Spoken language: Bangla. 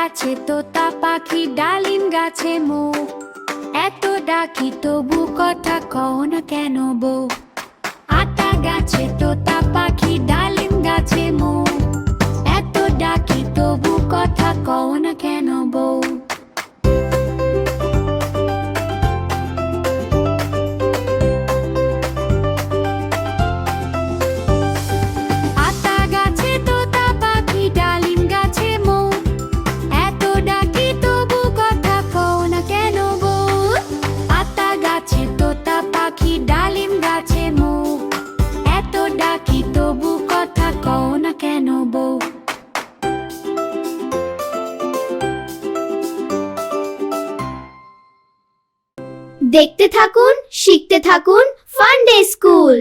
গাছে তোতা পাখি ডালিম গাছে মৌ, এত ডাকি তবু কথা কও না কেন বউ। আতা গাছে তোতা পাখি ডালিম গাছে মৌ, এত ডাকি তবু কথা কও না কেন বউ। আতা গাছে তোতা পাখি ডালিম গাছে মৌ, এত ডাকি তবু কথা কও না কেন বউ। আতা গাছে তোতা পাখি ডালিম গাছে মৌ, এত ডাকি তবু কথা কও না কেন বউ। দেখতে থাকুন, শিখতে থাকুন ফান ডে স্কুল।